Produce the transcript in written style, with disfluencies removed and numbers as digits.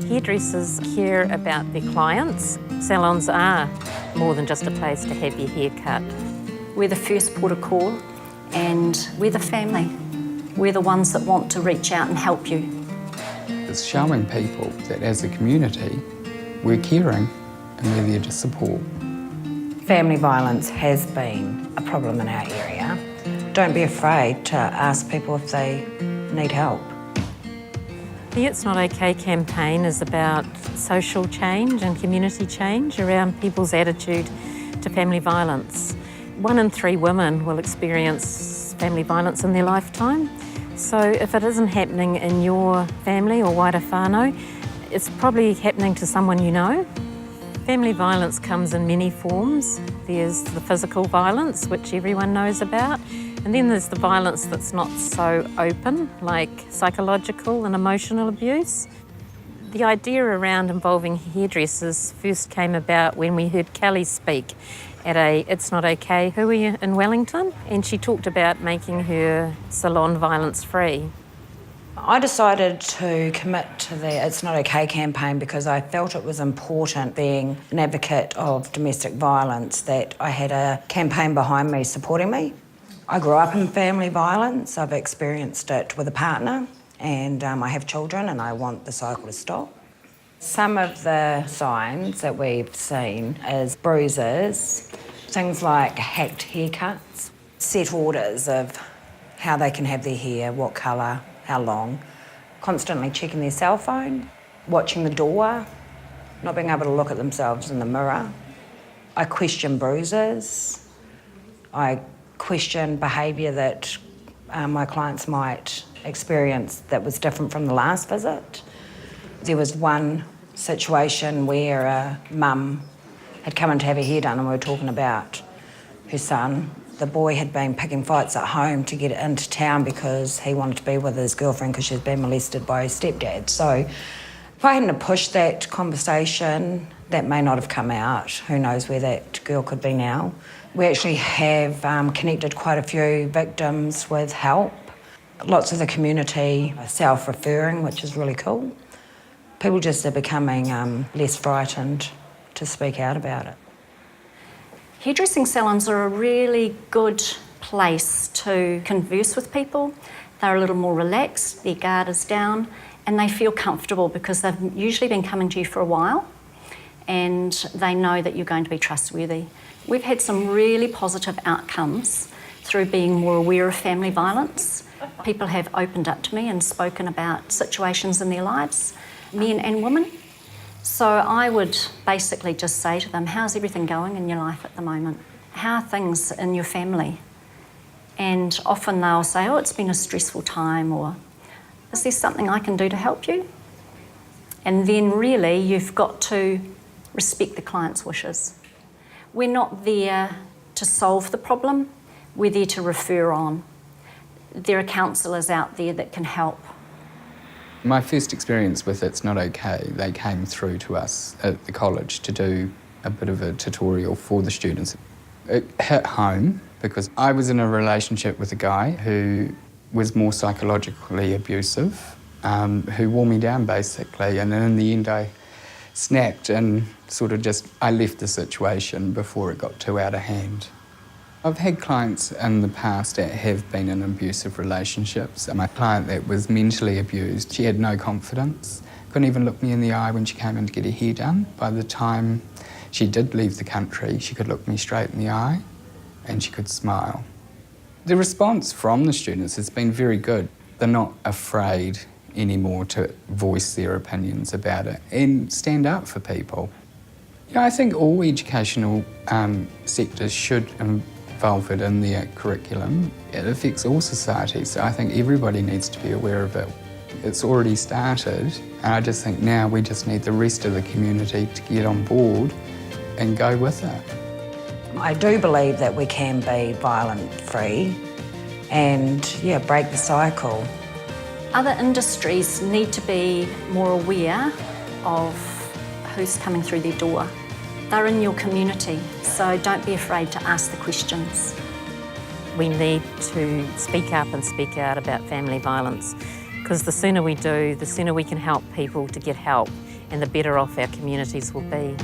Hairdressers care about their clients. Salons are more than just a place to have your hair cut. We're the first port of call and we're the family. We're the ones that want to reach out and help you. It's showing people that as a community, we're caring and we're there to support. Family violence has been a problem in our area. Don't be afraid to ask people if they need help. The It's Not OK campaign is about social change and community change around people's attitude to family violence. 1 in 3 women will experience family violence in their lifetime. So if it isn't happening in your family or wider whānau, it's probably happening to someone you know. Family violence comes in many forms. There's the physical violence, which everyone knows about, and then there's the violence that's not so open, like psychological and emotional abuse. The idea around involving hairdressers first came about when we heard Kelly speak at a It's Not OK hui in Wellington, and she talked about making her salon violence-free. I decided to commit to the It's Not OK campaign because I felt it was important, being an advocate of domestic violence, that I had a campaign behind me supporting me. I grew up in family violence. I've experienced it with a partner, and I have children, and I want the cycle to stop. Some of the signs that we've seen is bruises, things like hacked haircuts, set orders of how they can have their hair, what colour, how long, constantly checking their cell phone, watching the door, not being able to look at themselves in the mirror. I question bruises. I question behaviour that my clients might experience that was different from the last visit. There was one situation where a mum had come in to have her hair done, and we were talking about her son. The boy had been picking fights at home to get into town because he wanted to be with his girlfriend because she'd been molested by his stepdad. So if I hadn't pushed that conversation, that may not have come out. Who knows where that girl could be now. We actually have connected quite a few victims with help. Lots of the community are self-referring, which is really cool. People just are becoming less frightened to speak out about it. Hairdressing salons are a really good place to converse with people. They're a little more relaxed, their guard is down, and they feel comfortable because they've usually been coming to you for a while and they know that you're going to be trustworthy. We've had some really positive outcomes through being more aware of family violence. People have opened up to me and spoken about situations in their lives, men and women. So I would basically just say to them, how's everything going in your life at the moment? How are things in your family? And often they'll say, oh, it's been a stressful time, or is there something I can do to help you? And then really you've got to respect the client's wishes. We're not there to solve the problem, we're there to refer on. There are counsellors out there that can help. My first experience with It's Not OK, they came through to us at the college to do a bit of a tutorial for the students. It hit home because I was in a relationship with a guy who was more psychologically abusive, who wore me down basically, and then in the end I snapped and I left the situation before it got too out of hand. I've had clients in the past that have been in abusive relationships. My client that was mentally abused, she had no confidence, couldn't even look me in the eye when she came in to get her hair done. By the time she did leave the country, she could look me straight in the eye and she could smile. The response from the students has been very good. They're not afraid anymore to voice their opinions about it and stand up for people. Yeah, I think all educational sectors should involve it in their curriculum. It affects all societies, so I think everybody needs to be aware of it. It's already started, and I just think now we just need the rest of the community to get on board and go with it. I do believe that we can be violent-free and, break the cycle. Other industries need to be more aware of who's coming through their door. They're in your community, so don't be afraid to ask the questions. We need to speak up and speak out about family violence, because the sooner we do, the sooner we can help people to get help and the better off our communities will be.